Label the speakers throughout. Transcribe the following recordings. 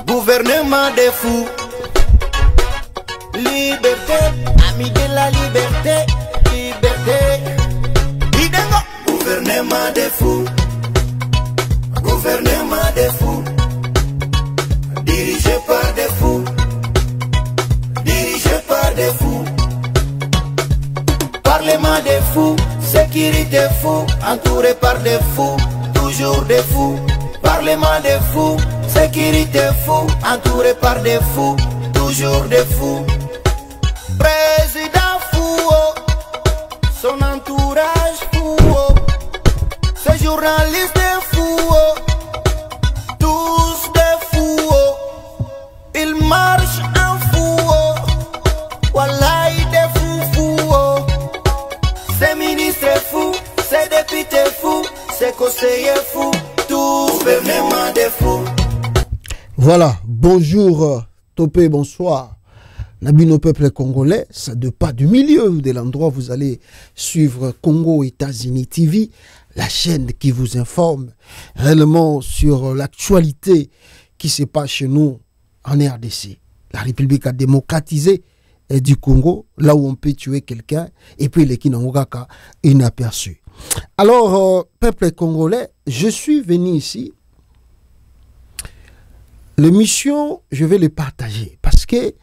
Speaker 1: Gouvernement des fous. Liberté, ami de la liberté. Liberté. Idengo. Gouvernement des fous. Gouvernement des fous. Dirigé par des fous. Dirigé par des fous. Parlement des fous. Sécurité fou. Entouré par des fous. Toujours des fous. Parlement des fous. Sécurité fou. Entouré par des fous. Toujours des fous. Président fou. Son entourage fou. Ces journalistes fous. Tous des fous. Ils marchent en fou. Wallahi des fous fous. Ces ministres fous. Ces députés fous. Ces conseillers fous. Tout gouvernement des fous.
Speaker 2: Voilà, bonjour, Topé, bonsoir. Nabino peuple congolais, ça de pas du milieu de l'endroit, vous allez suivre Congo États-Unis TV, la chaîne qui vous informe réellement sur l'actualité qui se passe chez nous en RDC. La République a démocratisé du Congo, là où on peut tuer quelqu'un, et puis les Kinangaka inaperçus. Alors, peuple congolais, je suis venu ici. L'émission, je vais les partager parce que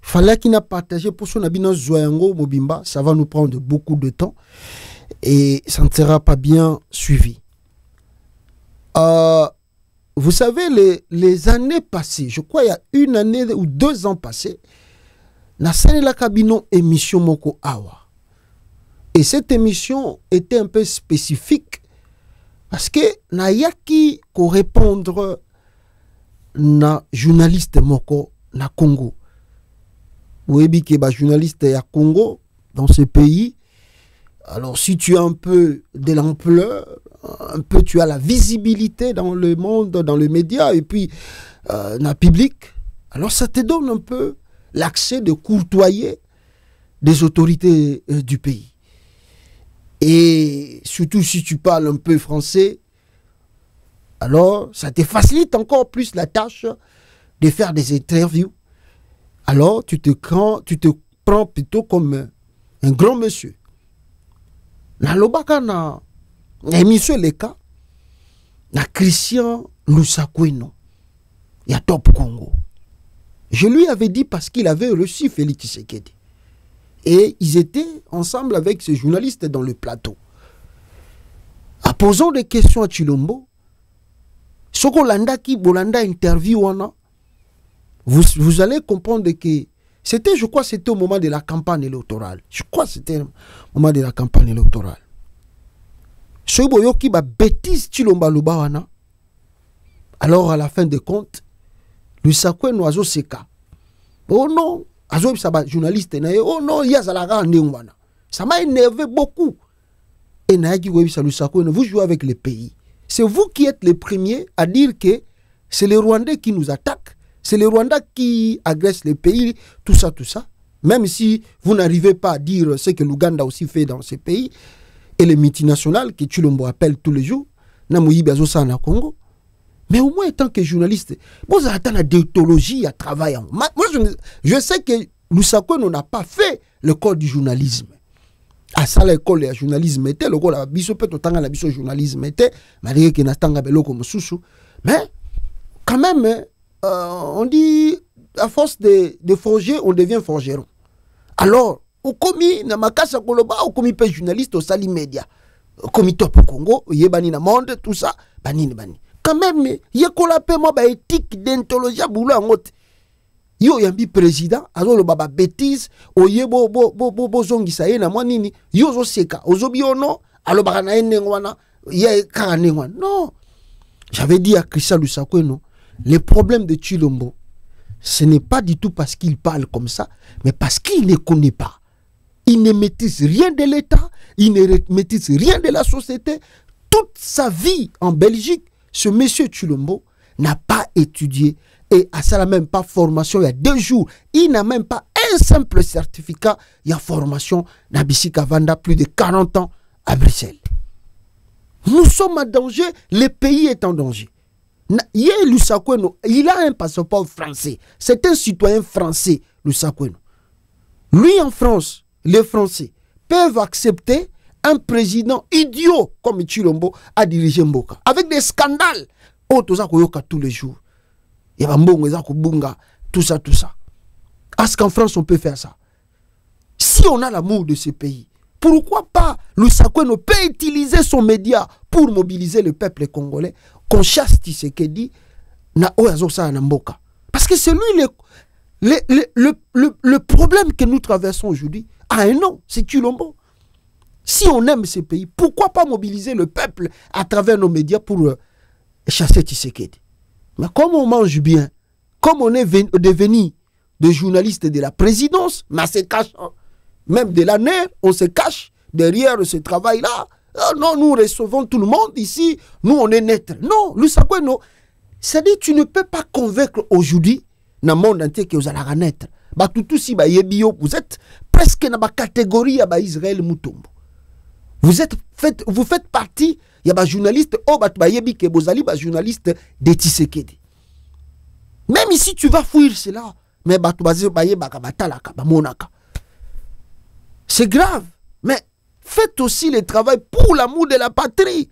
Speaker 2: fallait qu'il n'a partagé pour son habitant Zoyango Mobimba, ça va nous prendre beaucoup de temps et ça ne sera pas bien suivi. Vous savez, les années passées, je crois il y a une année ou 2 ans passés, na la cabino émission Moko Awa. Et cette émission était un peu spécifique parce que na yaki ko répondre na journaliste moko na Congo. Vous voyez que journaliste à Congo dans ce pays. Alors si tu as un peu de l'ampleur, un peu tu as la visibilité dans le monde, dans les médias et puis dans le public, alors ça te donne un peu l'accès de courtoyer des autorités du pays. Et surtout si tu parles un peu français, alors ça te facilite encore plus la tâche de faire des interviews. Alors tu te prends plutôt comme un grand monsieur. Na lobaka na émission les cas na Christian Lusakweno ya Top Congo. Je lui avais dit parce qu'il avait reçu Félix Tshisekedi. Et ils étaient ensemble avec ces journalistes dans le plateau. En posant des questions à Chilombo, Soko Landa qui Bolanda interview vous allez comprendre que c'était, je crois, c'était au moment de la campagne électorale. Je crois que c'était au moment de la campagne électorale. Soyez qui ba bêtise Chilomba Lubawana. Alors à la fin de compte, Lusakwe Noazo Seka. Oh non, Azo Saba journaliste oh non, Yazalaga Neumana. Ça m'a énervé beaucoup. Et Naïki Webisa Lusakwe, vous jouez avec les pays. C'est vous qui êtes les premiers à dire que c'est les Rwandais qui nous attaquent, c'est les Rwandais qui agressent les pays, tout ça, tout ça. Même si vous n'arrivez pas à dire ce que l'Ouganda aussi fait dans ces pays, et les multinationales que Chilombo appelle tous les jours, Namoui Bazosa na Congo. Mais au moins, en tant que journaliste, vous avez la déontologie à travailler. Moi, je sais que Lusakwe n'a pas fait le code du journalisme. À ça l'école de journalisme était le code la biso peut autant la biso journalisme était malgré qu'il n'a pas bello comme sous mais quand même on dit à force de forger on devient forgeron. Alors au commis na makasa koloba au commis pe journaliste au sali média au commis Top Congo yebani na monde tout ça bani quand même yekola pe mo ba éthique déontologie boulot ngote. Yo yambi président azo lo baba bêtise oye bo zongisa ye na mwa nini yo zo seka ozobi ono alo baka na ene ngwana ye kaka ngwana. Non, j'avais dit à Christian Lusakweno, le problème de Chilombo ce n'est pas du tout parce qu'il parle comme ça, mais parce qu'il ne connaît pas, il ne maîtrise rien de l'État, il ne maîtrise rien de la société. Toute sa vie en Belgique, ce monsieur Chilombo n'a pas étudié. Et à ça, même pas formation il y a 2 jours. Il n'a même pas un simple certificat. Il y a formation Nabisi Kavanda, plus de 40 ans à Bruxelles. Nous sommes en danger, le pays est en danger. Lusa Kweno, il a un passeport français. C'est un citoyen français, Lusa Kweno. Lui, en France, les Français peuvent accepter un président idiot comme Chilombo à diriger Mboka. Avec des scandales. Oh, tout ça, tous les jours. Il y a Bunga, tout ça, tout ça. Est-ce qu'en France, on peut faire ça? Si on a l'amour de ce pays, pourquoi pas Lusa Kweno peut utiliser son média pour mobiliser le peuple congolais, qu'on chasse Tshisekedi na Oyazosa na Mboka? Parce que c'est lui le problème que nous traversons aujourd'hui a un nom, c'est Chilombo. Si on aime ce pays, pourquoi pas mobiliser le peuple à travers nos médias pour chasser Tshisekedi? Mais comme on mange bien, comme on est devenu des journalistes de la présidence, mais on se cache, même de l'année, on se cache derrière ce travail-là. Non, nous recevons tout le monde ici, nous on est net. Non, Lusa Kweno, c'est-à-dire tu ne peux pas convaincre aujourd'hui dans le monde entier que vous allez naître. Vous êtes presque dans la catégorie d'Israël Moutombo. Vous faites partie, il y a des journalistes, journalistes de Tshisekedi. Même ici, tu vas fuir cela. Mais c'est grave. Mais faites aussi le travail pour l'amour de la patrie.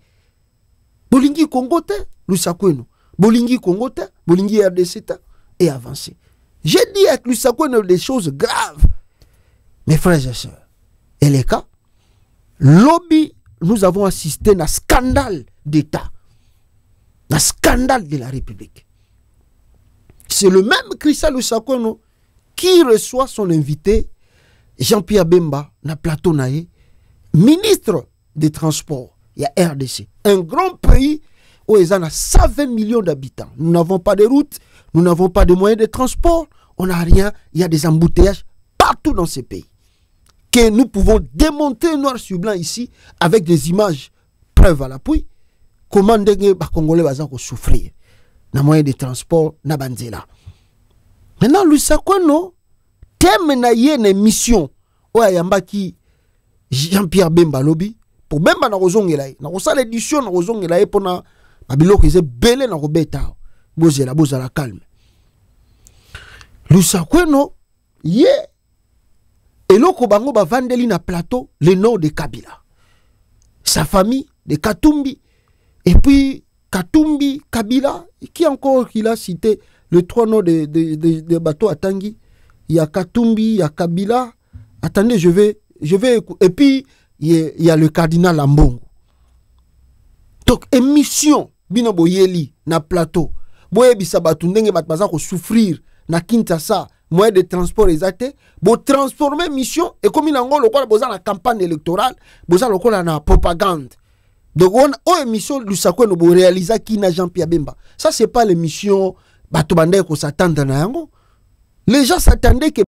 Speaker 2: Bolingi Kongote, Lusa Kweno. Bolingi Kongote, Bolingi RDC et avancer. J'ai dit avec Lusa Kweno des choses graves. Mes frères et sœurs, et les cas, lobby, nous avons assisté à un scandale d'État, un scandale de la République. C'est le même Christian Lusa Kweno qui reçoit son invité, Jean-Pierre Bemba, na plateau naïe, ministre des Transports, il y a RDC, un grand pays où il y a 120 millions d'habitants. Nous n'avons pas de routes, nous n'avons pas de moyens de transport, on n'a rien, il y a des embouteillages partout dans ces pays. Que nous pouvons démonter noir sur blanc ici avec des images, preuves à l'appui, comment les Congolais vont souffrir dans les moyens de transport, na banzela. Maintenant, Lusa Kweno, thème na une mission, Oyayambaki Jean-Pierre Bemba lobby, pour Bemba na rozongela, na rosa l'édition na rozongela pour na babilo qui est belé na robeta, bozela calme. Lusa Kweno, et l'autre bango ba vandeli na plateau le nom de Kabila. Sa famille de Katumbi. Et puis Katumbi, Kabila, qui encore qu'il a cité les trois noms de bateaux à Tanguy. Il y a Katumbi, il y a Kabila. Attendez, je vais. Et puis il y a le cardinal Ambongo. Donc émission bino boyeli na plateau. Boye bisabatu ndenge batbaza ko souffrir na Kinshasa. Moyen de transport exacté, pour transformer mission, et comme il y a la campagne électorale, il y a la propagande. Donc, on a une mission de Lusa Kweno pour réaliser qui n'a Jean-Pierre Bemba. Ça, ce n'est pas l'émission Batobande qu'on s'attend à Nayango. Les gens s'attendaient que.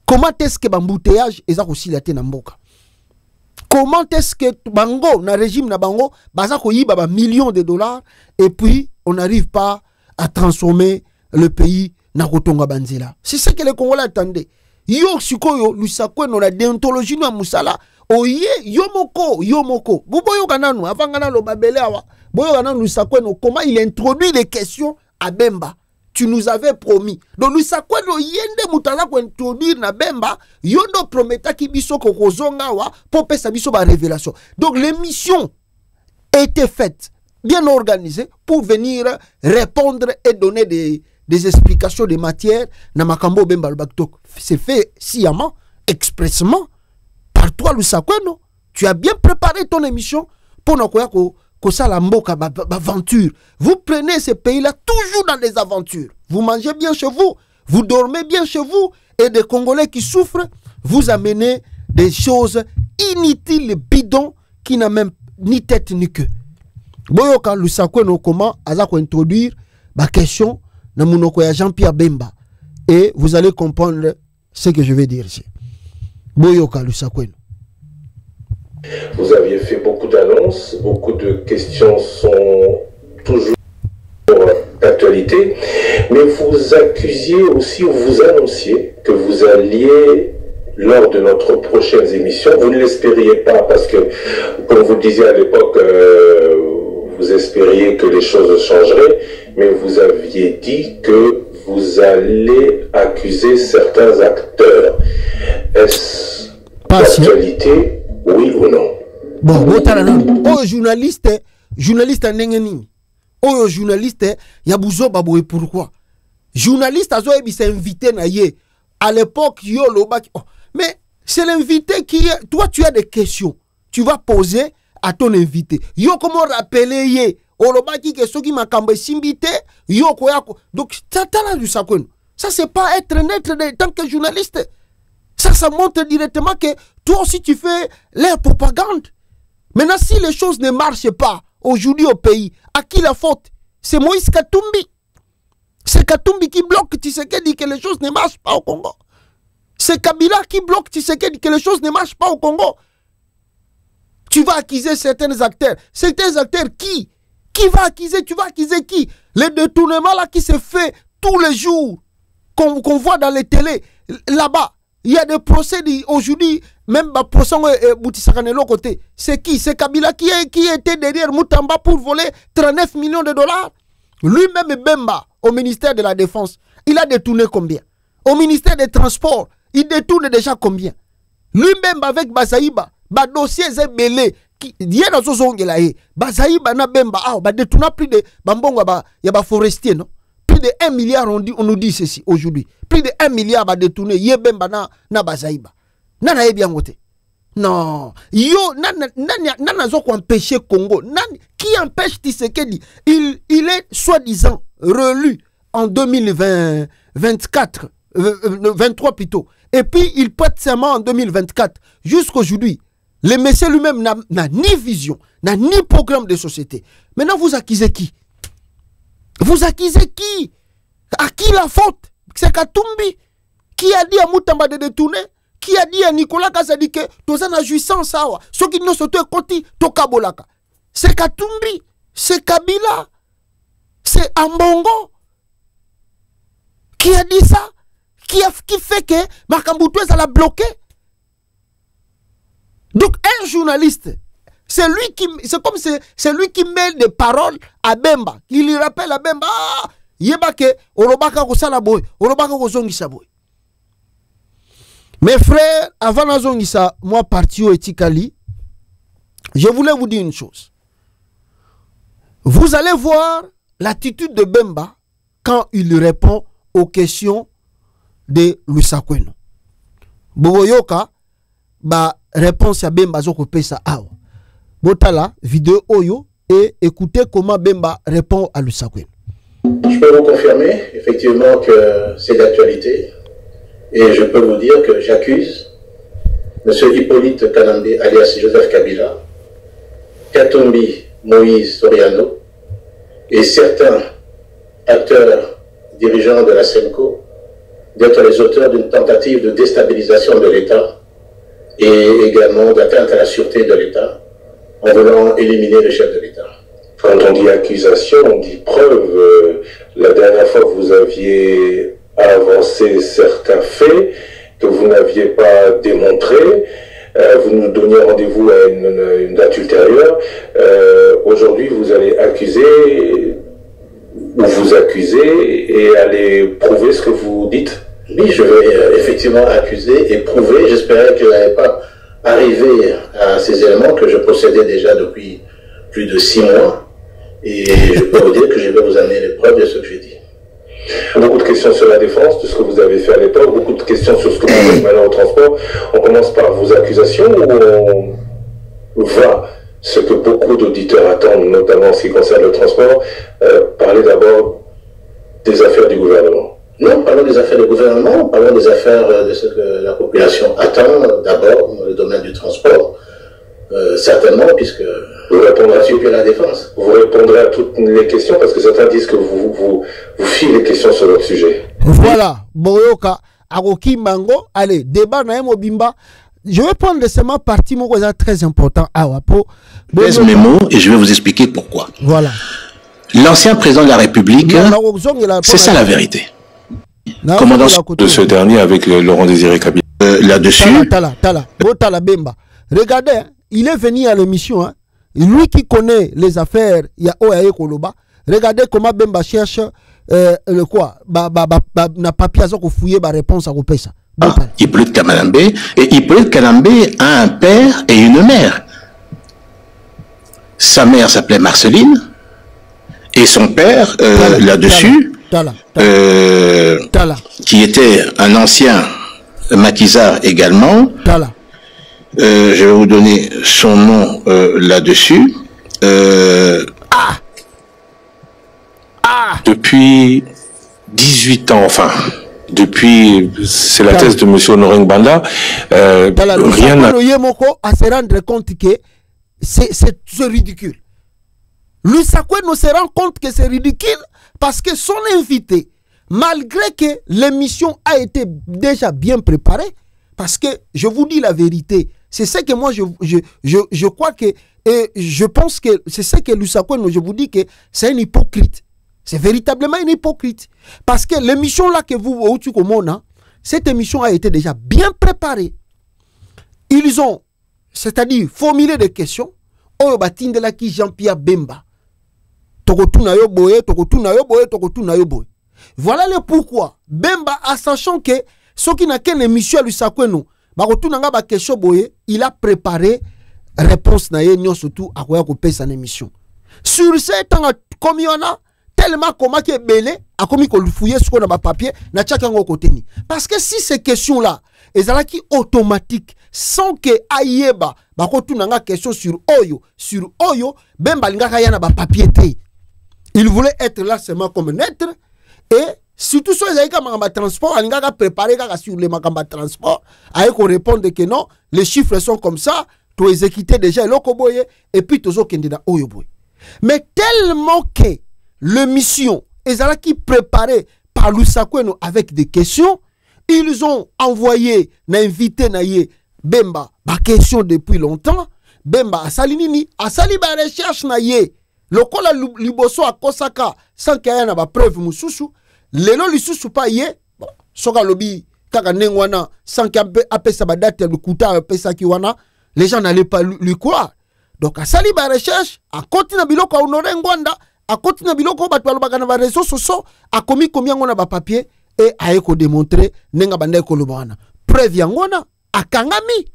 Speaker 2: Comment est-ce que l'embouteillage est aussi la Mboka? Comment est-ce que Bango, dans le régime de Bango, il y a millions de dollars, et puis on n'arrive pas à transformer le pays na Kotonga Banzela. C'est ce que les Congolais attendaient. Yo sikoyo Lusa Kweno la déontologie na musala oye yomoko. Boyo kananu avangana lo babele awa. Boyo kananu Lusa Kweno comment il introduit les questions à Bemba. Tu nous avais promis. Donc Lusa Kweno yende mutala ko introduire na Bemba yondo prometa ki biso ko kozonga wa pour pesa biso ba révélation. Donc l'émission était faite bien organisé pour venir répondre et donner des explications de matière. Namakambo Bemba c'est fait sciemment, expressement, par toi, Lusa Kweno. Tu as bien préparé ton émission pour que ça la mboka aventure. Vous prenez ces pays-là toujours dans des aventures. Vous mangez bien chez vous, vous dormez bien chez vous, et des Congolais qui souffrent, vous amenez des choses inutiles, bidons, qui n'ont même ni tête ni queue. Boyoka Lusa Kweno comment azako introduire ma question na munoko ya Jean-Pierre Bemba et vous allez comprendre ce que je vais dire ici. Boyoka Lusa Kweno.
Speaker 3: Vous aviez fait beaucoup d'annonces, beaucoup de questions sont toujours d'actualité, mais vous accusiez aussi, vous annonciez que vous alliez lors de notre prochaine émission. Vous ne l'espériez pas parce que, comme vous le disiez à l'époque, vous espériez que les choses changeraient, mais vous aviez dit que vous allez accuser certains acteurs. Est-ce d'actualité, oui ou non?
Speaker 2: Bon, journaliste n'engeni. Oh, journaliste, yabuzo baboué pourquoi? Journaliste a s'est invité na ye. À l'époque, yo lobaki. Oh, mais c'est l'invité qui est. Toi, tu as des questions. Tu vas poser à ton invité. Yo, comment rappeler ye? Olobaki que ceux qui m'a cambré simbité. Yo, koyako. Donc, ça c'est pas être net en tant que journaliste. Ça montre directement que toi aussi tu fais leur propagande. Maintenant, si les choses ne marchent pas aujourd'hui au pays, à qui la faute? C'est Moïse Katumbi. C'est Katumbi qui bloque Tshisekedi que les choses ne marchent pas au Congo. C'est Kabila qui bloque Tshisekedi que les choses ne marchent pas au Congo. Tu vas accuser certains acteurs. Certains acteurs qui? Qui va accuser? Tu vas accuser qui? Les détournements là qui se fait tous les jours, qu'on voit dans les télés, là-bas. Il y a des procès aujourd'hui, même le procès de l'autre côté. C'est qui? C'est Kabila qui était derrière Moutamba pour voler 39 millions de dollars. Lui-même Bemba, au ministère de la Défense, il a détourné combien? Au ministère des Transports, il détourne déjà combien? Lui-même avec Bazaïba, dossier est belé. Il y a dans ce zone là, Bazaïba na Bemba, détourne plus de Bambongo, il y a forestier, non? Plus de 1 milliard, on nous dit ceci aujourd'hui. Plus de 1 milliard va détourner. Yebemba na Bazaïba. Nana bien voté. Non. Yo, nana zo empêcher Congo. Qui empêche Tshisekedi? Il est soi-disant relu en 2024, 23 plutôt. Et puis il prête serment en 2024. Jusqu'aujourd'hui, le monsieur lui-même n'a ni vision, n'a ni programme de société. Maintenant, vous accusez qui? Vous accusez qui? À qui la faute? C'est Katumbi. Qui a dit à Moutamba de détourner? Qui a dit à Nicolas Kazadi que tu as une jouissance? Ceux qui n'ont sauté côté, Tokabolaka. C'est Katumbi. C'est Kabila. C'est Ambongo. Qui a dit ça? Qui fait que Makamboutou l'a bloqué? Donc, un journaliste. C'est lui qui met des paroles à Bemba. Il lui rappelle à Bemba, yebake, orobaka ko salaboy, orobaka ko zongisa boy. Mes frères, avant la zongisa, moi parti au Etikali, je voulais vous dire une chose. Vous allez voir l'attitude de Bemba quand il répond aux questions de Lusakweno. Bogoyoka, réponse à Bemba zoko pesa awa. Botala, vidéo Oyo, et écoutez comment Bemba répond à Lusakweno.
Speaker 4: Je peux vous confirmer, effectivement, que c'est d'actualité. Et je peux vous dire que j'accuse M. Hippolyte Kanambe, alias Joseph Kabila, Katumbi Moïse Soriano, et certains acteurs dirigeants de la SEMCO d'être les auteurs d'une tentative de déstabilisation de l'État et également d'atteinte à la sûreté de l'État, en voulant éliminer le chef de l'État.
Speaker 3: Quand on dit accusation, on dit preuve. La dernière fois, vous aviez avancé certains faits que vous n'aviez pas démontrés. Vous nous donniez rendez-vous à une date ultérieure. Aujourd'hui, vous allez accuser ou vous accuser et aller prouver ce que vous dites.
Speaker 4: Oui, je vais effectivement accuser et prouver. J'espérais qu'il n'allait pas arriver à ces éléments que je possédais déjà depuis plus de 6 mois. Et je peux vous dire que je vais vous amener les preuves de ce que j'ai dit.
Speaker 3: Beaucoup de questions sur la défense, de ce que vous avez fait à l'époque, beaucoup de questions sur ce que vous faites maintenant au transport. On commence par vos accusations ou on va, ce que beaucoup d'auditeurs attendent, notamment en ce qui concerne le transport, parler d'abord des affaires du gouvernement.
Speaker 4: Non, parlons des affaires du gouvernement, parlons des affaires de ce que la population attend, d'abord dans le domaine du transport. Certainement, puisque
Speaker 3: vous répondrez
Speaker 4: à la défense.
Speaker 3: Vous répondrez à toutes les questions parce que certains disent que vous filez les questions sur votre sujet.
Speaker 2: Voilà, Boyoka, Aroki Mango, allez, débat Naemo Bimba. Je vais prendre seulement partie, mon cousin, très important.
Speaker 5: Laisse mes mots et je vais vous expliquer pourquoi.
Speaker 2: Voilà.
Speaker 5: L'ancien président de la République, c'est ça la vérité.
Speaker 6: Commandant de ce dernier avec Laurent Désiré Kabila.
Speaker 5: là-dessus.
Speaker 2: Tala Bemba. Regardez, hein, il est venu à l'émission. Hein, lui qui connaît les affaires, il y a Oyaye Koloba. Regardez comment Bemba cherche le quoi. Na papier à fouiller ma réponse à Kopesa.
Speaker 5: Hippolyte Kanambe. Et Hippolyte Kanambe a un père et une mère. Sa mère s'appelait Marceline. Et son père, là-dessus, qui était un ancien maquisard également. Je vais vous donner son nom là-dessus.
Speaker 6: Depuis 18 ans, enfin, depuis, c'est la thèse de M. Honoré Ngbanda, rien n'a...
Speaker 2: à se rendre compte que c'est ridicule. Lusakoueno se rend compte que c'est ridicule parce que son invité, malgré que l'émission a été déjà bien préparée, parce que je vous dis la vérité, c'est ce que moi je crois que, et je pense que c'est ce que Lusakoueno, je vous dis que c'est un hypocrite. C'est véritablement un hypocrite. Parce que l'émission là que vous, cette émission a été déjà bien préparée. Ils ont, c'est-à-dire, formulé des questions. Oyo batindela ki Jean-Pierre Bemba. Voilà le pourquoi. Bemba, en sachant que ce qui n'a qu'une émission à Lusakoueno, il a préparé réponse na ye surtout à quoi couper son émission. Sur ce temps, comme il y en a, tellement comment qui est belé, a commis qu'on fouiller ce qu'on a papier, n'a chacun au côté ni. Parce que si ces questions-là, elles sont qui automatique, sans que aïeba, bah quand tu n'as question sur Oyo, ben balinga kaya na ba papier té. Il voulait être là seulement comme un être, et surtout sur les aïka transport, alinga ka préparer ka sur les makamba transport, aïe qu'on réponde que non, les chiffres sont comme ça, tu exécuté déjà l'okoboye, et puis tu as kende na Oyo boy. Mais tellement que l'émission est qui préparée par Lusakoueno avec des questions, ils ont envoyé, invité Naye Bemba, ma question depuis longtemps. Bemba a salinini, a sali ba recherche Naye, lokola liboso a kosaka, sans qu'il y ait na preuve mususu, lelo lisusu pa ye, soka lobi, kaka nengwana, sans qu'il y ait sa date, le kuta, wana, les gens n'allaient pas lui croire. Donc a sali ba recherche, a continue biloko honoré Ngwanda, a continué biloko batwa bakana ba réseaux sociaux a commis combien on a ba papier et a éco démontrer nenga bande ko lobana preuve yangona a kangami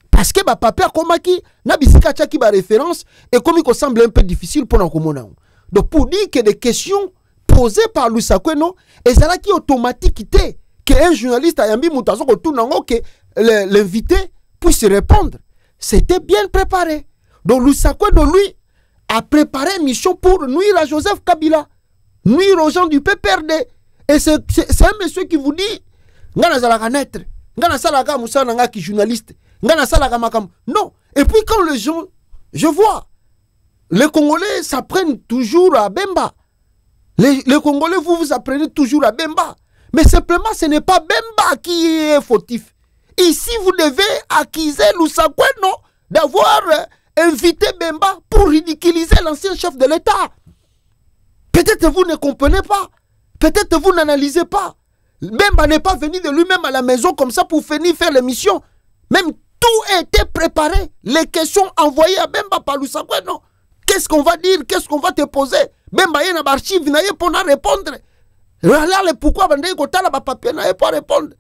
Speaker 2: parce que ba papier komaki na bisika tchaki ba référence et comme il semble un peu difficile pour nakomona. Donc pour dire que des questions posées par Lusakoueno et ça là qui automatique que un journaliste a yambi mutazo ko tunango que l'invité puisse répondre, c'était bien préparé. Donc Lusakoueno lui a préparé une mission pour nuire à Joseph Kabila, nuire aux gens du PPRD. Et c'est un monsieur qui vous dit, ngana salaka naître, ngana salaka moussa nanga qui journaliste, ngana salaka makam. Non. Et puis quand les gens, je vois, les Congolais s'apprennent toujours à Bemba. Les Congolais, vous apprenez toujours à Bemba. Mais simplement, ce n'est pas Bemba qui est fautif. Ici, vous devez accuser Lusakoueno d'avoir invité Bemba pour ridiculiser l'ancien chef de l'État. Peut-être vous ne comprenez pas. Peut-être vous n'analysez pas. Bemba n'est pas venu de lui-même à la maison comme ça pour venir faire l'émission. Même tout était préparé. Les questions envoyées à Bemba par Lusakoueno. Qu'est-ce qu'on va dire? Qu'est-ce qu'on va te poser? Bemba y a un archive pour répondre. Là, pourquoi Bemba y a un papier pour répondre?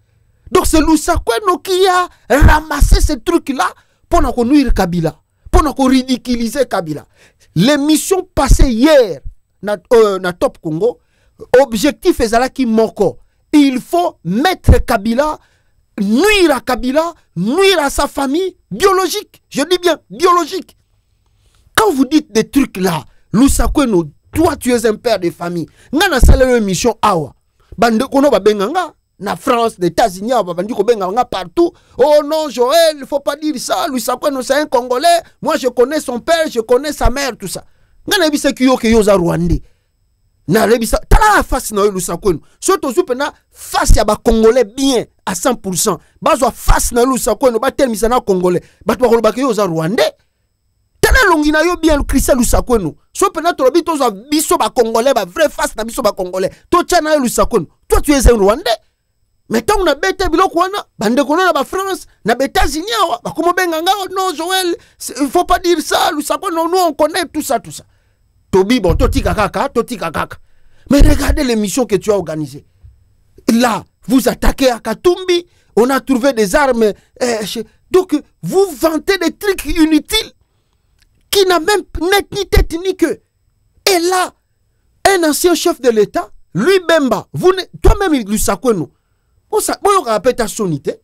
Speaker 2: Donc c'est Lusakoueno qui a ramassé ce truc-là pour nous nuire Kabila. Pour nous ridiculiser Kabila. L'émission passée hier na Top Congo, objectif est là qui manque. Il faut mettre Kabila, nuire à Kabila, nuire à sa famille biologique. Je dis bien biologique. Quand vous dites des trucs là, Lusakoueno, toi tu es un père de famille. Ngana salé une mission awa. Bande kono ba benganga. Na France, les États-Unis, partout. Oh non, Joël, il ne faut pas dire ça. Lusakoueno, c'est un Congolais. Moi, je connais son père, je connais sa mère, tout ça. Ngana bisa kiyo ke yoza Rwandais. Na lebisa tala face na Lusakoueno. Surtout supena face ya ba Congolais bien à 100%. Bazwa face na Lusakoueno ba tel misana Congolais. Ba to ba ke yoza Rwandais. Tala longina yo bien Christian Lusakoueno. Supena to lobi to za biso ba Congolais ba vrai face na biso ba Congolais. To tchana Lusakoueno. Toi tu es un Rwandais. Maintenant on a bête biloko wana bande kolona ba France na États-Unis ba komo benga nga non Joël, il faut pas dire ça, non nous on connaît tout ça. Tobi bon totika kaka. Mais regardez l'émission que tu as organisée. Là, vous attaquez à Katumbi, on a trouvé des armes. Donc, vous vantez des trucs inutiles qui n'a même ni tête ni queue. Et là, un ancien chef de l'État, lui Bemba, toi-même il lui sakwe nous. On rappelle ta sonité.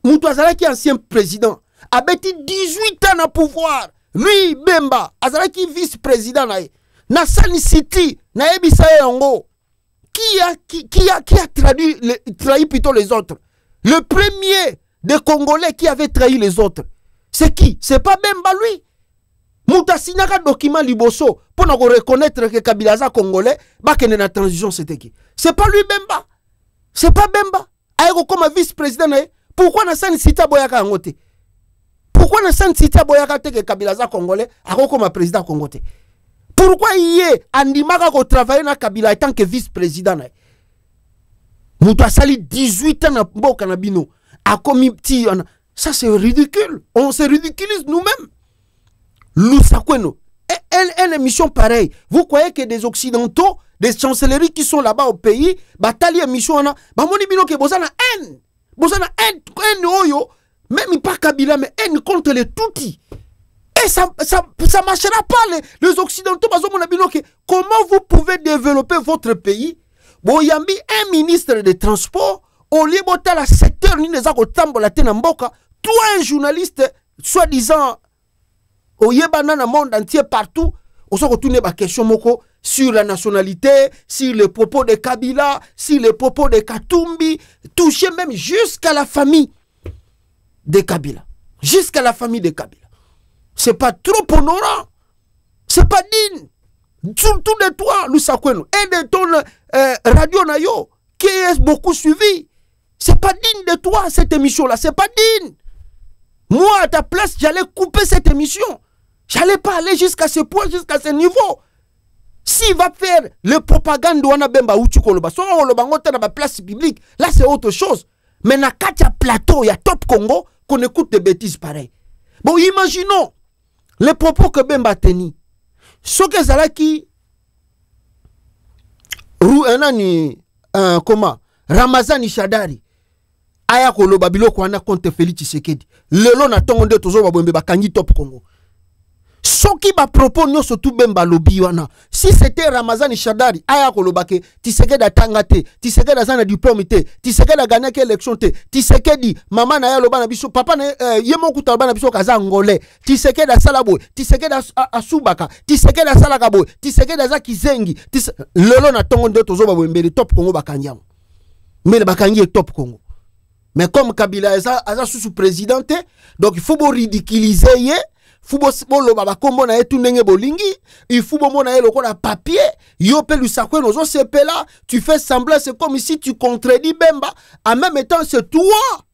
Speaker 2: Moutouazala qui est ancien président, a bêti 18 ans à pouvoir. Lui Bemba, Azala qui vice-président na Sani City, na Ebisa Yango. Qui a trahi plutôt les autres? Le premier des Congolais qui avait trahi les autres, c'est qui? C'est pas Bemba lui. Moutasinaka document liboso pour nous reconnaître que Kabila est Congolais, bakene na transition c'était qui? C'est pas lui Bemba. C'est pas Bemba. Aïko comme vice-président, pourquoi na Sani City boyaka ngote? Pourquoi na Sani City boyaka te que Kabila est Congolais, aïko comme président congolais? Pourquoi il est Andimaka ko travailler na Kabila en tant que vice-président? Moutou a sali 18 ans na mboka na bino. A commis petit. Ça c'est ridicule. On se ridiculise nous-mêmes. Lousakweno. Une émission pareille. Vous croyez que des Occidentaux, des chancelleries qui sont là-bas au pays, batali émission na, ba moni bino ke bozana haine. Bozana haine oyo, même pas Kabila mais haine contre les Tutsis. Et ça marchera pas les Occidentaux. Comment vous pouvez développer votre pays? Bon, yambi un ministre des Transports, au lieu de la secteur ni les agotambo la tenamboka, toi un journaliste, soi-disant, au yebana na monde entier partout, on se retourne la question moko sur la nationalité, sur les propos de Kabila, sur les propos de Katumbi, toucher même jusqu'à la famille de Kabila. Jusqu'à la famille de Kabila. C'est pas trop honorant. C'est pas digne. Surtout de toi, Lousakweno, et de ton radio Nayo, qui est beaucoup suivi. C'est pas digne de toi, cette émission-là. C'est pas digne. Moi, à ta place, j'allais couper cette émission. J'allais pas aller jusqu'à ce point, jusqu'à ce niveau. S'il va faire le propagande de Wana Bemba ou Tukoloba, soit on le bangote dans la place publique, là c'est autre chose. Mais na Katia Plateau, il y a Top Congo, qu'on écoute des bêtises pareilles. Bon, imaginons les propos que Bemba teni. Ce que Zalaki Ramazani Shadari aya koloba biloko wana contre Félix Tshisekedi. Lelo na tongo nde tozo babombe bakangi Top Congo. Soki ba propos nyoso tout Bemba lobi wana. Si c'était Ramazani Shadari aya koloba ke Tshisekedi atanga te, Tshisekedi azana diplôme te, Tshisekedi a gagné élection te, Tshisekedi mama na ya loba na biso papa na yemo kuta na biso kaza ngolais, Tshisekedi asala boy, Tshisekedi asubaka, Tshisekedi asala kaboy, Tshisekedi azaki zengi, lelo na tongo nde tozo babombe Top Congo bakangi. Mais le bakangi est Top Congo. Mais comme Kabila est sous président, donc il faut ridiculiser. Il faut que kombo na etu ndenge bolingi, il faut que na eloko na papier, yo pe lusakwe nozo sepe là, tu fais semblant c'est comme si tu contredis Bemba, en même temps c'est toi,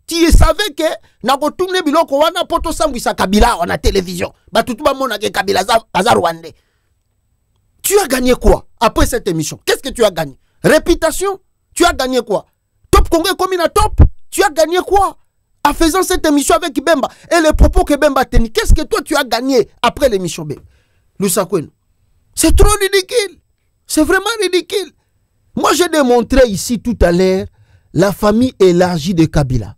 Speaker 2: tu savais que na ko tourner biloko wana poto sambwisa Kabila na télévision. Ba tutu ba mona ke Kabila za Rwandais. Tu as gagné quoi après cette émission? Qu'est-ce que tu as gagné? Réputation? Tu as gagné quoi? Top Congo comme une top? Tu as gagné quoi? En faisant cette émission avec Bemba et les propos que Bemba tenu, qu'est-ce que toi tu as gagné après l'émission Bemba? Lousakweno. C'est trop ridicule. C'est vraiment ridicule. Moi j'ai démontré ici tout à l'heure la famille élargie de Kabila.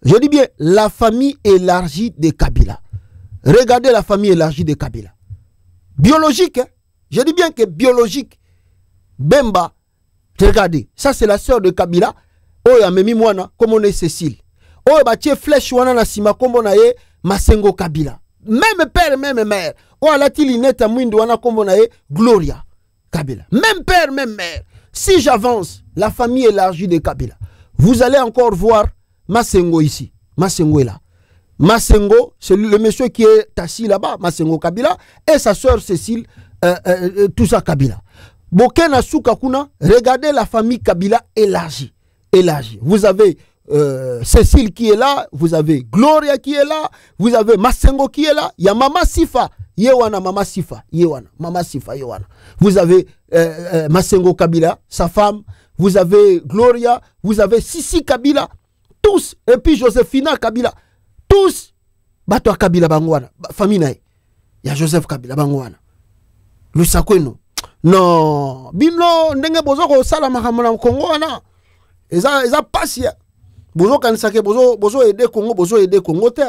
Speaker 2: Je dis bien la famille élargie de Kabila. Regardez la famille élargie de Kabila. Biologique, hein? Je dis bien que biologique. Bemba, regardez, ça c'est la sœur de Kabila. Oh ya memi mwana, comme on est Cécile. Oh ba tie flèche wana na sima kombo na ye Masengo Kabila. Même père, même mère. Oh la ti linette mwindo wana kombo na ye Gloria Kabila. Même père, même mère. Si j'avance, la famille élargie de Kabila. Vous allez encore voir Masengo ici. Masengo est là. Masengo, c'est le monsieur qui est assis là-bas, Masengo Kabila, et sa soeur Cécile, tout ça Kabila. Bokena Soukakuna, regardez la famille Kabila élargie. Élargie. Vous avez Cécile qui est là, vous avez Gloria qui est là, vous avez Masengo qui est là, il y a Mama Sifa, Yewana, Mama Sifa, Yewana, Mama Sifa, Yewana. Vous avez Masengo Kabila, sa femme, vous avez Gloria, vous avez Sissi Kabila, tous, et puis Josephina Kabila, tous, bato Kabila Bangwana, famille nae, il y a Joseph Kabila Bangwana. Loussa Kweno. Non, bino ndenge bozo ko sala makamona Congo wana. Eza pasia. Bozo kanisake bozo aider Congo te.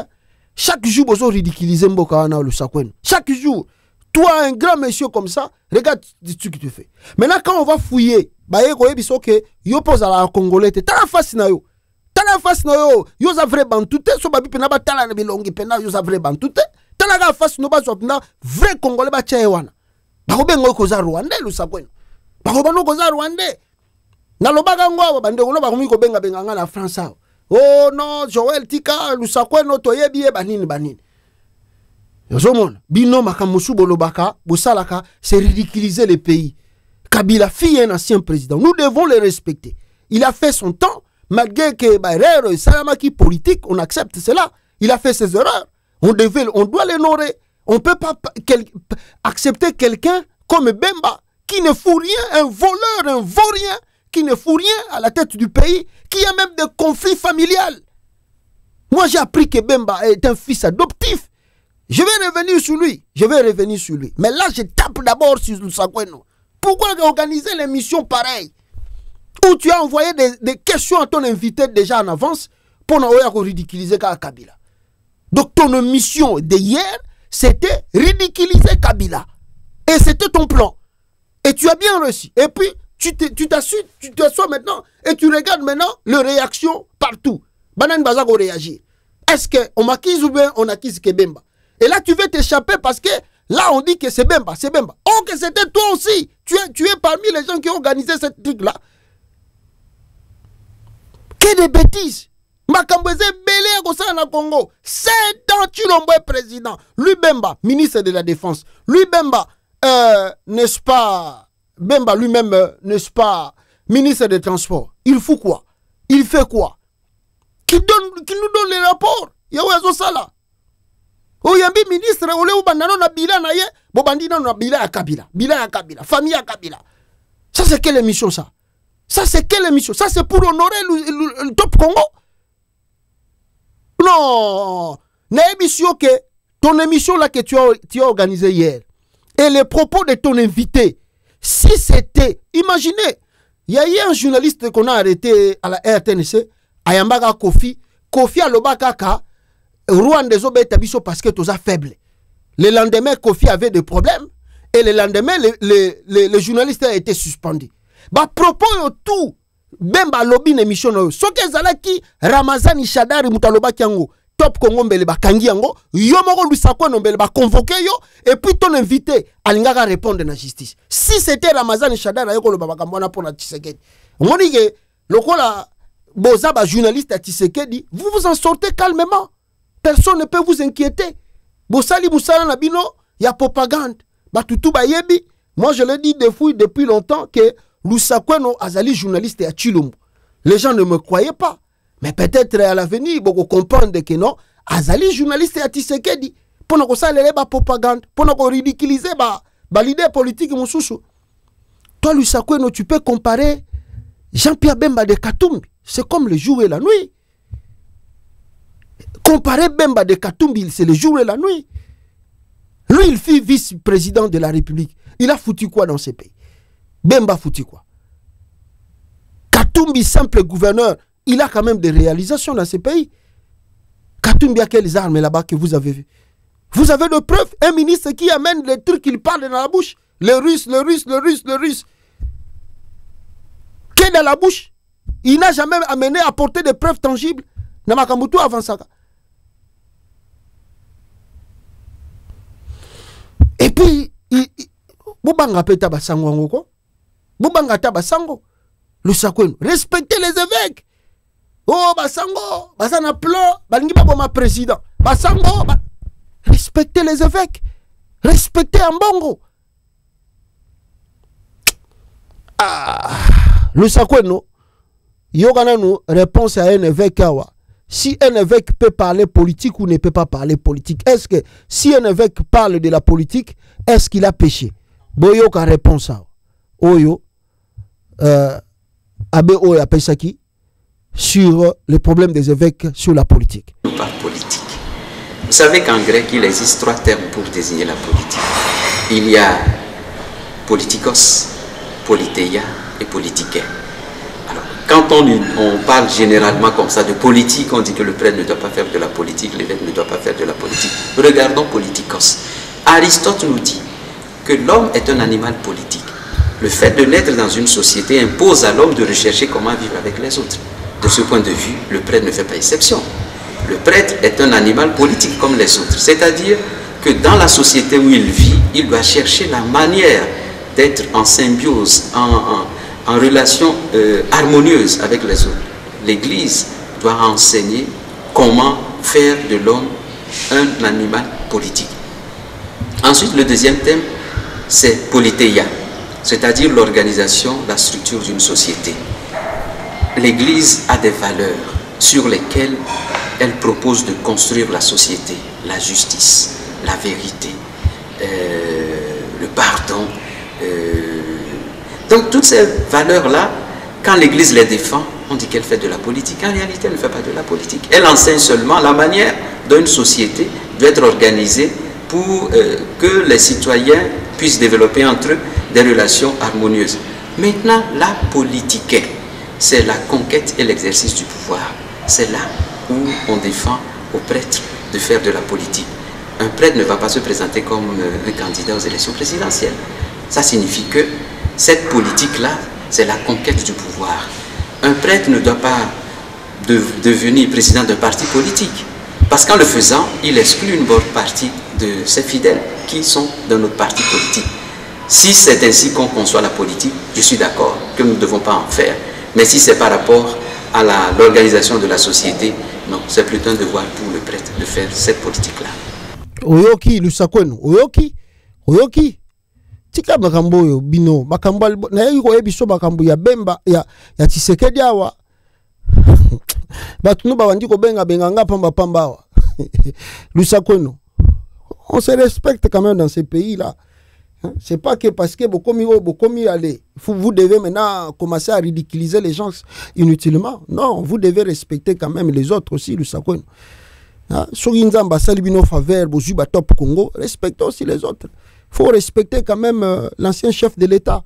Speaker 2: Chaque jour bozo ridiculiser mboka wana Loussa Kweno. Chaque jour, toi un grand monsieur comme ça, regarde ce que tu fais. Maintenant quand on va fouiller, ba yeko yebiso ke yo pose à la congolais te. Ta face na yo. Tala face na yo. Yo za vrai bantute so babi pena ba tala na bilongi pena yo za vrai bantute. Tala ga face no ba so pena vrai congolais ba tchaye wana. Bakobengo koza Rwanda Loussa Kweno. Bakobano koza Rwanda. Na lobaka ngwa bandeko no bakomi ko benga nga na France. Oh non, Joël Tika Loussa Kweno toyebi e banini. Yozomona bino makamusu bolobaka bosalaka c'est ridiculiser le pays. Kabila fille un ancien président. Nous devons le respecter. Il a fait son temps malgré que erreur salamaki politique, on accepte cela. Il a fait ses erreurs. On doit l'honorer. On ne peut pas accepter quelqu'un comme Bemba, qui ne fout rien, un voleur, un vaurien, qui ne fout rien à la tête du pays, qui a même des conflits familiaux. Moi, j'ai appris que Bemba est un fils adoptif. Je vais revenir sur lui. Mais là, je tape d'abord sur Loussa Kweno. Pourquoi organiser l'émission pareille, où tu as envoyé des questions à ton invité déjà en avance, pour ne ridiculiser Kabila. Donc, ton mission d'hier, c'était ridiculiser Kabila. Et c'était ton plan. Et tu as bien reçu. Et puis, tu t'assois maintenant et tu regardes maintenant les réactions partout. Banan Bazako réagit. Est-ce qu'on m'accuse ou bien on accuse que Bemba? Et là, tu veux t'échapper parce que là, on dit que c'est Bemba. Oh, que c'était toi aussi. Tu es parmi les gens qui ont organisé ce truc-là. Que des bêtises. Makambweze belé kosa na Congo. 7 ans Chilombo est président. Lui Bemba, ministre de la Défense. Lui Bemba, n'est-ce pas, Bemba lui-même, n'est-ce pas, ministre des Transports. Il fout quoi? Il fait quoi? Qui nous donne les rapports. Yaouazo Sala. Oh yambi ministre, ole ou bandano na bila na ye, bo bandino na bila ya Kabila. Bila ya Kabila. Famille ya Kabila. Ça c'est quelle émission ça? Ça c'est quelle émission? Ça c'est pour honorer le top Congo? Non, que ton émission là que tu as organisée hier et les propos de ton invité, si c'était, imaginez, il y a eu un journaliste qu'on a arrêté à la RTNC, Ayambaga Kofi Alobakaka, Rwanda Zobetabiso parce que tu es faible. Le lendemain, Kofi avait des problèmes et le lendemain, le journaliste a été suspendu. Bah, propos tout. Bemba lobby une émission no soke zalaki Ramazani Shadari mutaloba kiango top Congo mbele bakangi yango yo moko Loussa Kweno mbele ba convoquer yo et puis ton invité alingaka répondre na justice. Si c'était Ramazani Shadari ayoko loba bakambona pour na Tshisekedi moni ke lokola boza ba journaliste à Tshisekedi vous vous en sortez calmement, personne ne peut vous inquiéter. Bosali musala na bino ya propagande batutu ba yebi. Moi je le dis depuis longtemps que Loussa Kweno azali journaliste à Chilombo. Les gens ne me croyaient pas. Mais peut-être à l'avenir, ils vont comprendre que non, azali journaliste à Tshisekedi. Pour nous saler la propagande, pour nous ridiculiser l'idée politique moussoussou. Toi, Loussa Kweno, tu peux comparer Jean-Pierre Bemba de Katumbi. C'est comme le jour et la nuit. Comparer Bemba de Katumbi, c'est le jour et la nuit. Lui, il fut vice-président de la République. Il a foutu quoi dans ce pays? Bemba foutu quoi? Katumbi, simple gouverneur, il a quand même des réalisations dans ce pays. Katumbi a quelles armes là-bas que vous avez vu? Vous avez de preuves? Un ministre qui amène les trucs qu'il parle dans la bouche. Le russe. Qu'est dans la bouche? Il n'a jamais amené à apporter des preuves tangibles. Namakambutu avant ça. Et puis, Boubanga peta basango ngoko. Boubanga tabasango. Loussa Kweno. Respectez les évêques. Oh, basango. Basana plan. Balingi baboma président. Basango. Respectez les évêques. Respectez Ambongo. Loussa Kweno. Yogana nous réponse à un évêque awa. Si un évêque peut parler politique ou ne peut pas parler politique, est-ce que si un évêque parle de la politique, est-ce qu'il a péché? Boyo ka réponse à Oyo. Abbé Oya Pesaki sur les problèmes des évêques sur la politique.
Speaker 7: On parle politique. Vous savez qu'en grec, il existe 3 termes pour désigner la politique. Il y a politikos, politeia et politiké. Alors, quand on parle généralement comme ça de politique, on dit que le prêtre ne doit pas faire de la politique, l'évêque ne doit pas faire de la politique. Regardons politikos. Aristote nous dit que l'homme est un animal politique. Le fait de naître dans une société impose à l'homme de rechercher comment vivre avec les autres. De ce point de vue, le prêtre ne fait pas exception. Le prêtre est un animal politique comme les autres. C'est-à-dire que dans la société où il vit, il doit chercher la manière d'être en symbiose, en relation harmonieuse avec les autres. L'Église doit enseigner comment faire de l'homme un animal politique. Ensuite, le deuxième thème, c'est politeia, c'est-à-dire l'organisation, la structure d'une société. L'Église a des valeurs sur lesquelles elle propose de construire la société, la justice, la vérité, le pardon. Donc toutes ces valeurs-là, quand l'Église les défend, on dit qu'elle fait de la politique. En réalité, elle ne fait pas de la politique. Elle enseigne seulement la manière dont une société doit être organisée pour que les citoyens puissent développer entre eux des relations harmonieuses. Maintenant, la politique, c'est la conquête et l'exercice du pouvoir. C'est là où on défend aux prêtres de faire de la politique. Un prêtre ne va pas se présenter comme un candidat aux élections présidentielles. Ça signifie que cette politique-là, c'est la conquête du pouvoir. Un prêtre ne doit pas devenir président d'un parti politique. Parce qu'en le faisant, il exclut une bonne partie de ses fidèles qui sont dans notre parti politique. Si c'est ainsi qu'on conçoit la politique, je suis d'accord que nous ne devons pas en faire. Mais si c'est par rapport à l'organisation de la société, non, c'est plutôt un devoir pour le prêtre de faire cette politique-là.
Speaker 2: Oyoki, Lusakwenu, Oyoki. Tika makambo yo bino, makambo na yiko ebiso makambo ya Bemba ya Tshisekedi awa. Batu no bawandi ko benga nga pamba awa. Lusakwenu. On se respecte quand même dans ces pays-là. C'est pas que parce que Bokomi allez, vous devez maintenant commencer à ridiculiser les gens inutilement. Non, vous devez respecter quand même les autres aussi, le Sakwen. Soginzamba Salibino Faveur, Bozuba Top Congo, respectez aussi les autres. Il faut respecter quand même l'ancien chef de l'État.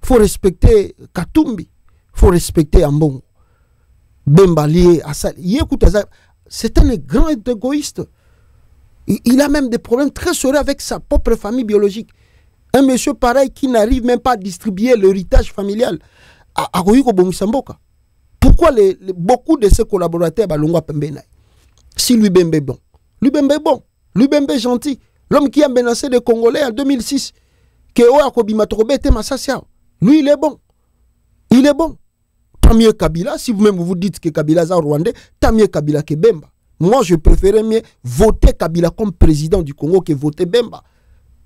Speaker 2: Il faut respecter Katumbi. Il faut respecter Ambongo. Bembalier, Assal. C'est un grand égoïste. Il a même des problèmes très sérieux avec sa propre famille biologique. Un monsieur pareil qui n'arrive même pas à distribuer l'héritage familial à Royuko Bongisamboka. Pourquoi beaucoup de ses collaborateurs Balongwa Pembena? Si Lubembe est bon. Lubembe est bon. Lubembe est gentil. L'homme qui a menacé les Congolais en 2006. Lui, il est bon. Il est bon. Tant mieux Kabila. Si vous-même vous dites que Kabila est un Rwandais, tant mieux Kabila que Bemba. Moi, je préférais mieux voter Kabila comme président du Congo que voter Bemba.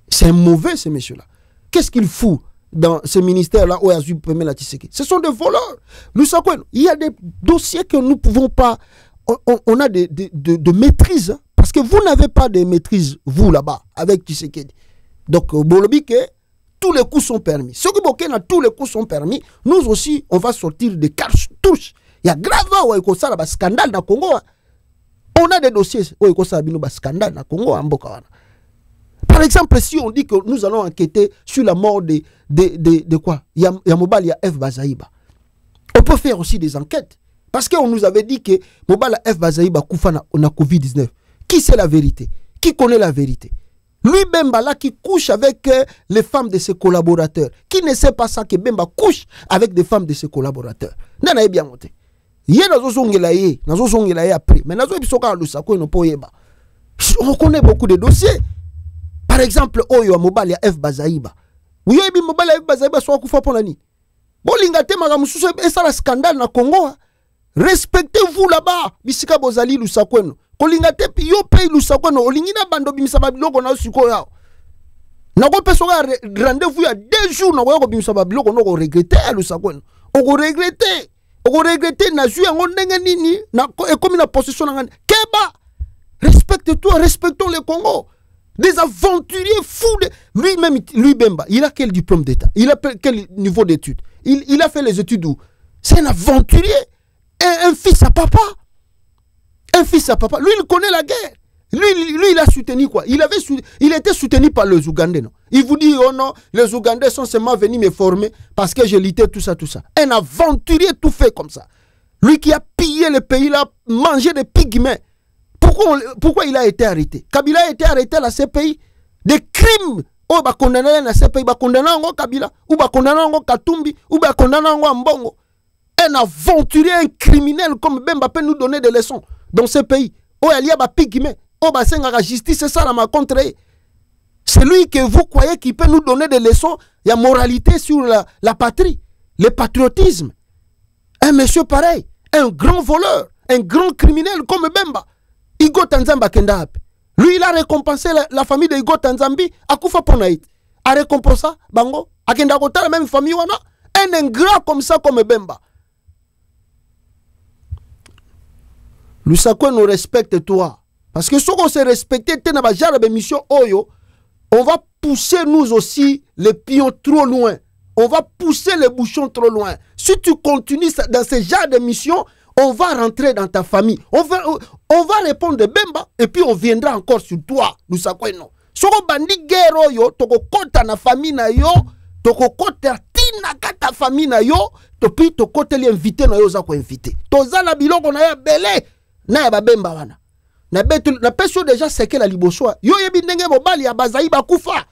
Speaker 2: C'est mauvais, ce monsieur-là. Qu'est-ce qu'il fout dans ce ministère-là où ce sont des voleurs. Nous savons, il y a des dossiers que nous ne pouvons pas... On a de maîtrise. Hein, parce que vous n'avez pas de maîtrise, vous, là-bas, avec Tshisekedi. Donc, Bolobi, tous les coups sont permis. Ceux qui ont tous les coups sont permis. Nous aussi, on va sortir des cartouches. Il y a grave un scandale dans le Congo. On a des dossiers où il y a un scandale dans le Congo. Par exemple, si on dit que nous allons enquêter sur la mort de quoi? Yamobal F. Bazaïba. On peut faire aussi des enquêtes. Parce qu'on nous avait dit que Mobala F. Bazaïba Koufana on a Covid-19. Qui sait la vérité? Qui connaît la vérité? Lui, Bemba, là, qui couche avec les femmes de ses collaborateurs. Qui ne sait pas ça que Bemba couche avec des femmes de ses collaborateurs? Nana est bien monté. Après. Mais on connaît beaucoup de dossiers. Par exemple, Oyo Mobile F. Bazaïba. Oui, Mobile F. Bazaïba soit Koufa Ponani. Bolingate Magamusu, et ça, le scandale na Congo. Respectez-vous là-bas. Bisika Bozali Lusakweno. Kolingate yo pay Lusakweno. Olingina bando bimisaba biloko na suko yao. Na ko pesoga rendez-vous il y a 2 jours na ko bimisaba biloko no ko regretter Lusakweno. On ko regretter. On ko regretter na ju yango ndenge nini na e comme na possession na Keba. Respecte-toi, respectons le Congo. Des aventuriers fous. Lui-même, lui Bemba, il a quel diplôme d'État? Il a quel niveau d'études? Il a fait les études où? C'est un aventurier. Un fils à papa. Un fils à papa. Lui, il connaît la guerre. Lui, il a soutenu quoi? Il était soutenu par les Ougandais, non? Il vous dit, oh non, les Ougandais sont seulement venus me former parce que j'ai lutté tout ça, tout ça. Un aventurier tout fait comme ça. Lui qui a pillé le pays, là, mangé des pygmées. Pourquoi il a été arrêté? Kabila a été arrêté à la CPI. Des crimes. Oh, bah condamné à la CPI, bah condamné à Kabila, ou bah condamné à Katumbi, ou bah condamné à Mbongo. Un aventurier, un criminel comme Bemba peut nous donner des leçons dans ce pays. Oh, il y a des pygmées. Oh, bah c'est la justice, c'est ça la ma contre. C'est lui que vous croyez qui peut nous donner des leçons. Il y a moralité sur la patrie, le patriotisme. Un monsieur pareil, un grand voleur, un grand criminel comme Bemba. Igo Tanzamba Kendap. Lui, il a récompensé la famille de Igo Tanzambi à Koufa Ponaït. A récompensé Bango. A Kendagota, la même famille, wana. Un ingrat comme ça, comme Bemba. Lusakwe nous respecte, toi. Parce que si on se respecte, on va pousser nous aussi les pions trop loin. On va pousser les bouchons trop loin. Si tu continues dans ce genre de mission, on va rentrer dans ta famille. On va répondre de Bemba et puis on viendra encore sur toi. Nous savons non. Si on bandi guerre yo, toko kota na famille na yo, toko kota tina kata famille na yo, puis toko kota li invité na yo za ko invité. Toza la biloko na ya belé na ya ba Bemba wana. Na peso déjà c'est que la libosoa. Yo yebi ndenge mobali ya Bazaï Bakoufa.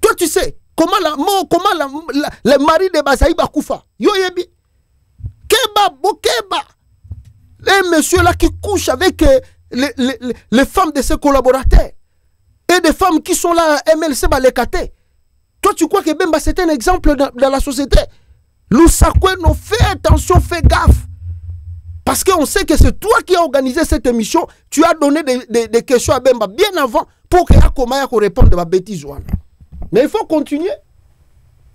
Speaker 2: Toi tu sais comment le mari de Bazaï Bakoufa. Yo yebi Keba, Bokeba. Les messieurs là qui couchent avec les femmes de ses collaborateurs. Et des femmes qui sont là à MLC Balekate. Toi, tu crois que Bemba c'est un exemple dans la société? Lusakwe, non, fais attention, fais gaffe. Parce qu'on sait que c'est toi qui as organisé cette émission. Tu as donné des questions à Bemba bien avant pour qu'il réponde de ma bêtise. Mais il faut continuer.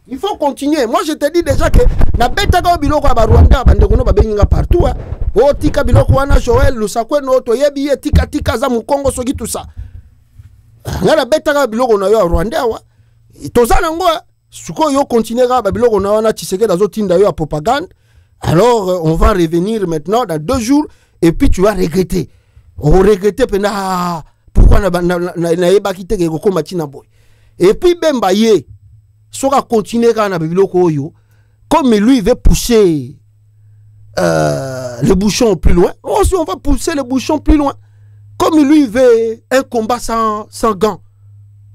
Speaker 2: Il faut continuer. Moi, je te dis déjà que na beta ka biloko ba Rwanda bandeko ba beninga partout. O tika biloko wana Joël Lusakwe no to yebi tika za mu Congo soki tout ça. Ngala beta ka biloko na yo Rwanda wa. Tozana ngo suko yo continuer ka ba biloko na wana Tshisekedi dazo tinda yo a propagande. Alors on va revenir maintenant dans 2 jours et puis tu vas regretter. On va regretter pena pourquoi na yeba kite ke ko matina boy. Et puis Bemba ye Sora continuer à comme lui veut pousser le bouchon plus loin, aussi on va pousser le bouchon plus loin. Comme lui veut un combat sans gants.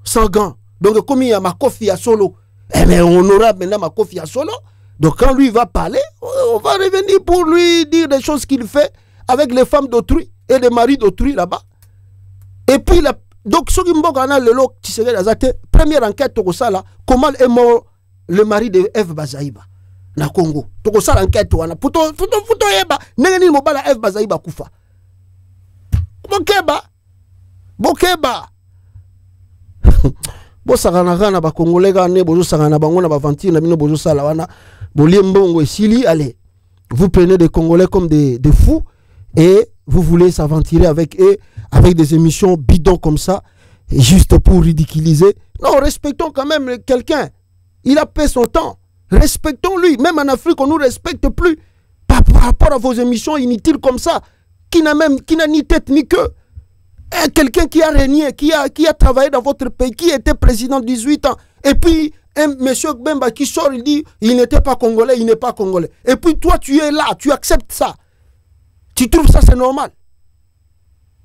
Speaker 2: Sans gants. Donc comme il y a Makofi à solo, eh bien on aura maintenant Makofi à solo. Donc quand lui va parler, on va revenir pour lui dire des choses qu'il fait avec les femmes d'autrui et les maris d'autrui là-bas. Et puis donc, ce qui me première enquête, comment est mort le mari de F. Bazaïba na Congo. Donc, ça l'enquête, puto yeba, n'engeni mobala F. Bazaïba Koufa. Bokeba. Bo sarana ba Congolais gane bozo sarana bango na ba ventire na bino bozo sala wana bolie mbongo esili. Allez, vous prenez des Congolais comme des fous et vous voulez s'aventurer avec eux, avec des émissions bidons comme ça, juste pour ridiculiser. Non, respectons quand même quelqu'un. Il a fait son temps. Respectons-lui. Même en Afrique, on ne nous respecte plus. Par rapport à vos émissions inutiles comme ça, qui n'a ni tête ni queue. Quelqu'un qui a régné, qui a travaillé dans votre pays, qui était président 18 ans. Et puis, un monsieur Bemba qui sort, il dit, il n'était pas congolais, il n'est pas congolais. Et puis toi, tu es là, tu acceptes ça. Tu trouves ça, c'est normal?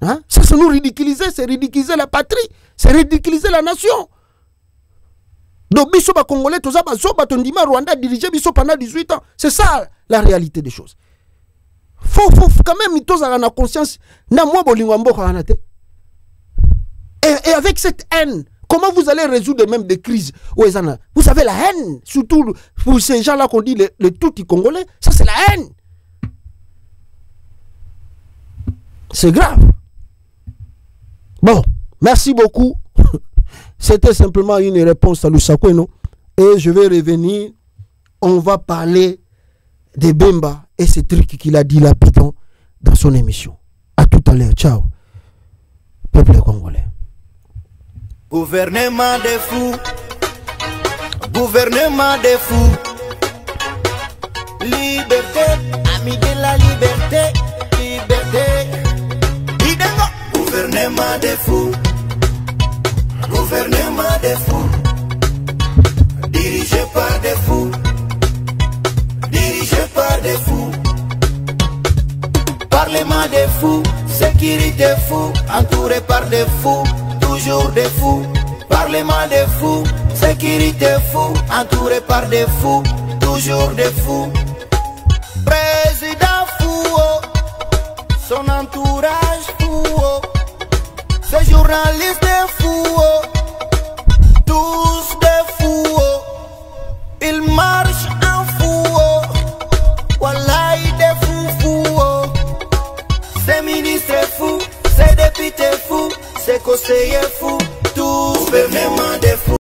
Speaker 2: Hein? Ça, c'est nous ridiculiser, c'est ridiculiser la patrie, c'est ridiculiser la nation. Donc, biso ba Congolais, tout ça, ba tondima Rwanda dirigé biso pendant 18 ans. C'est ça la réalité des choses. Faut quand même, tous avoir la conscience. Na moi bolingwambo kanate. Et avec cette haine, comment vous allez résoudre même des crises? Vous savez la haine, surtout pour ces gens-là qu'on dit les toutis congolais, ça c'est la haine. C'est grave. Bon, merci beaucoup. C'était simplement une réponse à Lusakwe, non? Et je vais revenir. On va parler de Bemba et ces trucs qu'il a dit lapidement dans son émission. À tout à l'heure. Ciao. Peuple congolais.
Speaker 1: Gouvernement des fous. Gouvernement des fous. Liberté. liberté, amis de la liberté, liberté. Gouvernement des fous, gouvernement des fous, dirigé par des fous, dirigé par des fous. Parlement des fous, sécurité fou, entouré par des fous, toujours des fous. Parlement des fous, sécurité fou, entouré par des fous, toujours des fous. Président fou, son entourage fou, ces journalistes des fous, tous des fous. Ils marchent en fou, wallahi des fous fous. Ces ministres fous, ces députés fous, ces conseillers fous, tous gouvernement des fous.